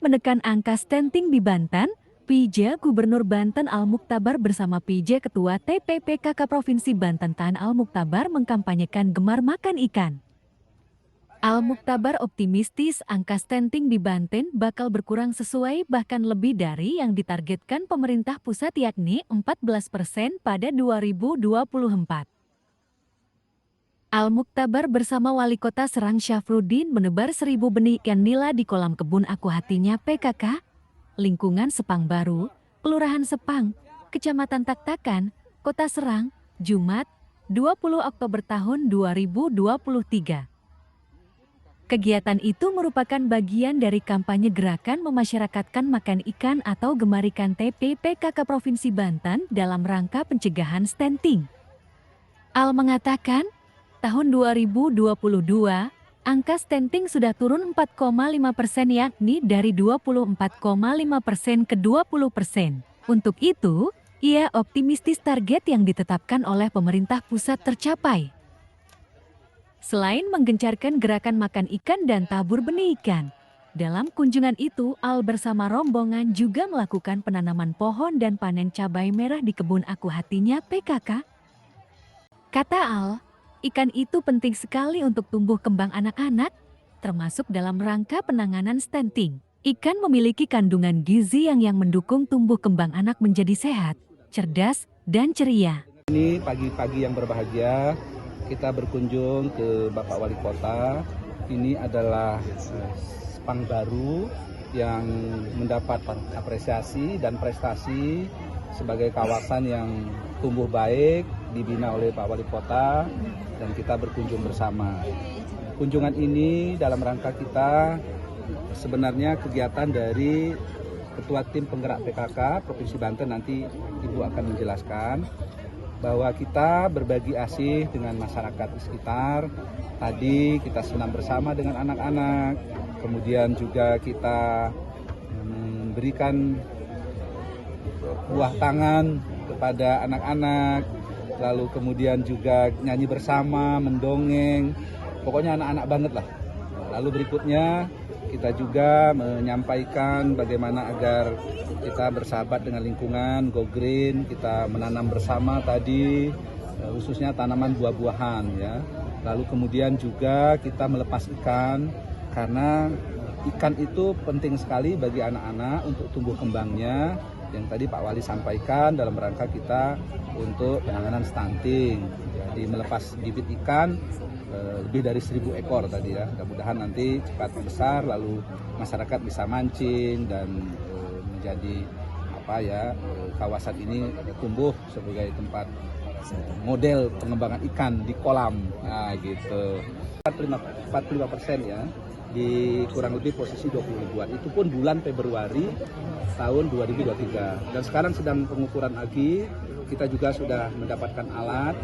menekan angka stunting di Banten, PJ Gubernur Banten Al-Muktabar bersama PJ Ketua TPPKK Provinsi Banten Tan Al-Muktabar mengkampanyekan gemar makan ikan. Al-Muktabar optimistis angka stunting di Banten bakal berkurang sesuai bahkan lebih dari yang ditargetkan pemerintah pusat yakni 14% pada 2024. Al-Muktabar bersama Wali Kota Serang Syafruddin menebar 1.000 benih ikan nila di kolam kebun Aku Hatinya PKK, lingkungan Sepang Baru, Kelurahan Sepang, Kecamatan Taktakan, Kota Serang, Jumat, 20 Oktober tahun 2023. Kegiatan itu merupakan bagian dari kampanye gerakan memasyarakatkan makan ikan atau gemar ikan TPPKK Provinsi Banten dalam rangka pencegahan stunting. Al mengatakan, tahun 2022, angka stunting sudah turun 4,5% yakni dari 24,5% ke 20%. Untuk itu, ia optimistis target yang ditetapkan oleh pemerintah pusat tercapai. Selain menggencarkan gerakan makan ikan dan tabur benih ikan, dalam kunjungan itu Al bersama rombongan juga melakukan penanaman pohon dan panen cabai merah di kebun Aku Hatinya PKK. Kata Al, ikan itu penting sekali untuk tumbuh kembang anak-anak, termasuk dalam rangka penanganan stunting. Ikan memiliki kandungan gizi yang mendukung tumbuh kembang anak menjadi sehat, cerdas, dan ceria. Ini pagi-pagi yang berbahagia. Kita berkunjung ke Bapak Wali Kota. Ini adalah Sepang Baru yang mendapat apresiasi dan prestasi sebagai kawasan yang tumbuh baik, dibina oleh Pak Wali Kota, dan kita berkunjung bersama. Kunjungan ini dalam rangka kita sebenarnya kegiatan dari Ketua Tim Penggerak PKK Provinsi Banten, nanti Ibu akan menjelaskan bahwa kita berbagi asih dengan masyarakat di sekitar. Tadi kita senam bersama dengan anak-anak, kemudian juga kita memberikan buah tangan kepada anak-anak, lalu kemudian juga nyanyi bersama, mendongeng, pokoknya anak-anak banget lah. Lalu berikutnya kita juga menyampaikan bagaimana agar kita bersahabat dengan lingkungan, go green, kita menanam bersama tadi, khususnya tanaman buah-buahan ya. Lalu kemudian juga kita melepas ikan, karena ikan itu penting sekali bagi anak-anak untuk tumbuh kembangnya, yang tadi Pak Wali sampaikan dalam rangka kita untuk penanganan stunting. Jadi melepas bibit ikan lebih dari 1.000 ekor tadi ya. Mudah-mudahan nanti cepat besar, lalu masyarakat bisa mancing dan menjadi kawasan ini tumbuh sebagai tempat model pengembangan ikan di kolam. Nah, gitu. 45% ya, di kurang lebih posisi 20 ribuan. Itu pun bulan Februari tahun 2023. Dan sekarang sedang pengukuran lagi. Kita juga sudah mendapatkan alat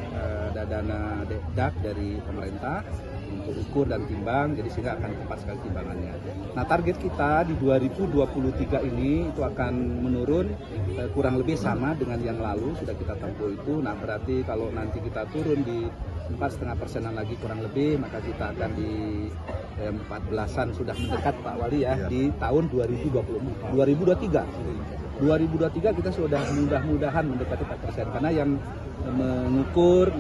dana DAK dari pemerintah untuk ukur dan timbang, jadi sehingga akan tepat sekali timbangannya. Nah, target kita di 2023 ini itu akan menurun kurang lebih sama dengan yang lalu sudah kita tempuh itu. Nah, berarti kalau nanti kita turun di 4,5%-an lagi kurang lebih, maka kita akan di 14-an sudah mendekat Pak Wali ya, di tahun 2023 kita sudah mudah-mudahan mendekati 4%, karena yang mengukur,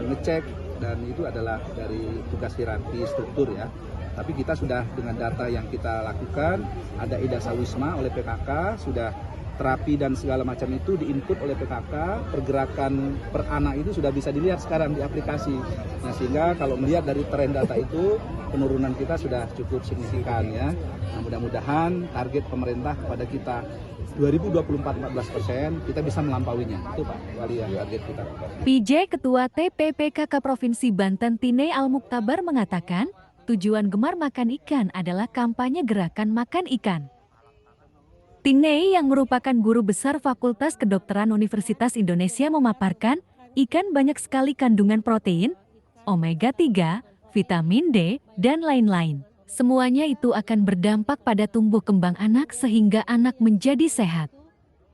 ngecek, dan itu adalah dari tugas hierarki struktur ya. Tapi kita sudah dengan data yang kita lakukan, ada Idasa Wisma oleh PKK, sudah terapi dan segala macam itu diinput oleh PKK, pergerakan per anak itu sudah bisa dilihat sekarang di aplikasi. Nah, sehingga kalau melihat dari tren data itu, penurunan kita sudah cukup signifikan ya. Nah, mudah-mudahan target pemerintah kepada kita 2024 14%, kita bisa melampauinya. Itu Pak Wali ya, target kita. PJ Ketua TPPKK Provinsi Banten Tine Al-Muktabar mengatakan, tujuan gemar makan ikan adalah kampanye gerakan makan ikan. Tine yang merupakan guru besar Fakultas Kedokteran Universitas Indonesia memaparkan, ikan banyak sekali kandungan protein, omega 3, vitamin D, dan lain-lain. Semuanya itu akan berdampak pada tumbuh kembang anak sehingga anak menjadi sehat.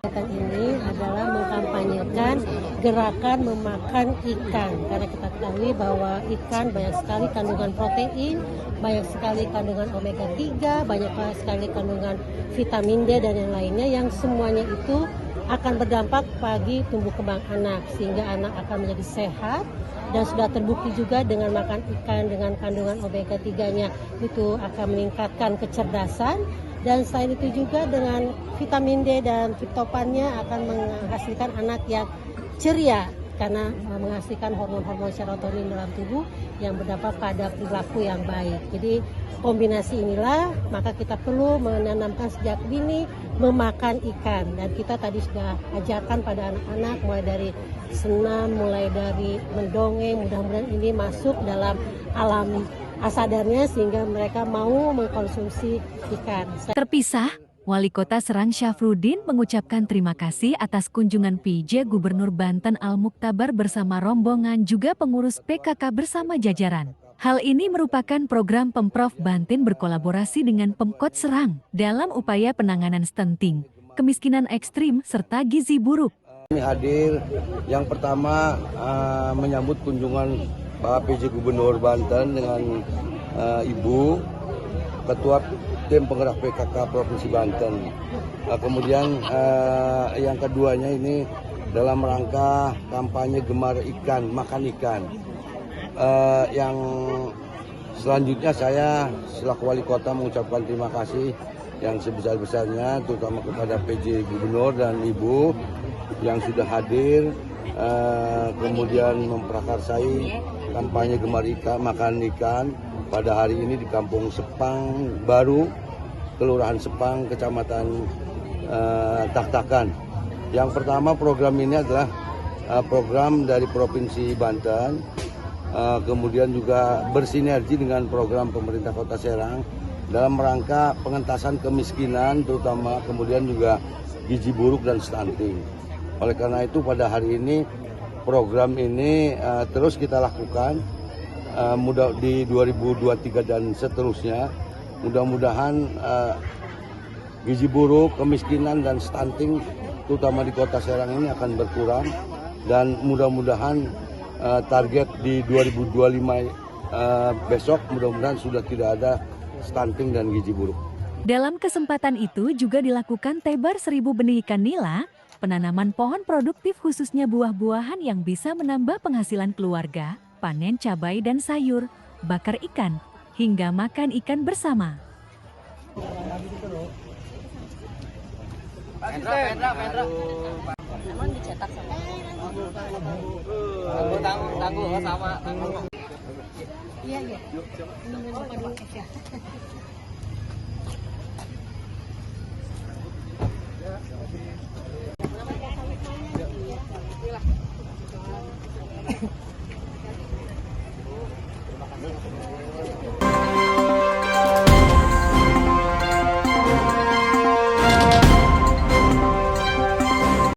Kegiatan ini adalah mengkampanyekan gerakan memakan ikan, karena kita ketahui bahwa ikan banyak sekali kandungan protein, banyak sekali kandungan omega 3, banyak sekali kandungan vitamin D dan yang lainnya, yang semuanya itu akan berdampak bagi tumbuh kembang anak, sehingga anak akan menjadi sehat. Dan sudah terbukti juga dengan makan ikan dengan kandungan omega 3-nya itu akan meningkatkan kecerdasan, dan selain itu juga dengan vitamin D dan triptofannya akan menghasilkan anak yang ceria karena menghasilkan hormon-hormon serotonin dalam tubuh yang berdampak pada perilaku yang baik. Jadi kombinasi inilah maka kita perlu menanamkan sejak dini memakan ikan, dan kita tadi sudah ajarkan pada anak-anak mulai dari senam, mulai dari mendongeng. Mudah-mudahan ini masuk dalam alam sadarnya sehingga mereka mau mengkonsumsi ikan. Terpisah, Wali Kota Serang Syafruddin mengucapkan terima kasih atas kunjungan PJ Gubernur Banten Al-Muktabar bersama rombongan juga pengurus PKK bersama jajaran. Hal ini merupakan program Pemprov Banten berkolaborasi dengan Pemkot Serang dalam upaya penanganan stunting, kemiskinan ekstrim, serta gizi buruk. Kami hadir yang pertama menyambut kunjungan Pak PJ Gubernur Banten dengan Ibu Ketua Tim Penggerak PKK Provinsi Banten. Kemudian yang keduanya ini dalam rangka kampanye gemar ikan, makan ikan. Yang selanjutnya saya selaku Wali Kota mengucapkan terima kasih yang sebesar-besarnya terutama kepada PJ Gubernur dan Ibu yang sudah hadir kemudian memprakarsai kampanye gemar ikan, makan ikan pada hari ini di Kampung Sepang Baru, Kelurahan Sepang, Kecamatan Taktakan. Yang pertama program ini adalah program dari Provinsi Banten, kemudian juga bersinergi dengan program pemerintah Kota Serang dalam rangka pengentasan kemiskinan, terutama kemudian juga gizi buruk dan stunting. Oleh karena itu pada hari ini program ini terus kita lakukan di 2023 dan seterusnya. Mudah-mudahan gizi buruk, kemiskinan dan stunting terutama di Kota Serang ini akan berkurang, dan mudah-mudahan target di 2025 besok mudah-mudahan sudah tidak ada stunting dan gizi buruk. Dalam kesempatan itu juga dilakukan tebar 1000 benih ikan nila, penanaman pohon produktif khususnya buah-buahan yang bisa menambah penghasilan keluarga, panen cabai dan sayur, bakar ikan, hingga makan ikan bersama. Emang dicetak sama tangguh sama iya minum lupa dulu ya.